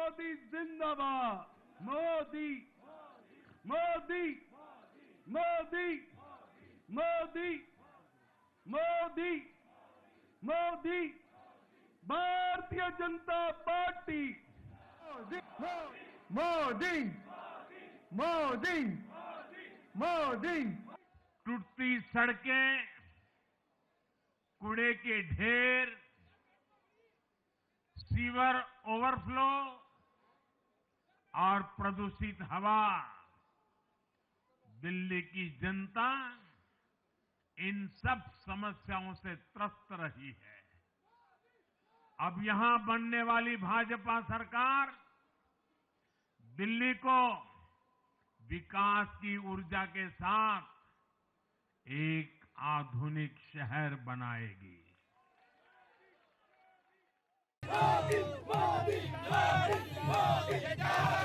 मोदी जिंदाबाद। मोदी मोदी मोदी मोदी मोदी मोदी भारतीय जनता पार्टी। मोदी मोदी मोदी। टूटती सड़कें, कूड़े के ढेर, सीवर ओवरफ्लो और प्रदूषित हवा, दिल्ली की जनता इन सब समस्याओं से त्रस्त रही है। अब यहां बनने वाली भाजपा सरकार दिल्ली को विकास की ऊर्जा के साथ एक आधुनिक शहर बनाएगी। मोदी मोदी मोदी मोदी।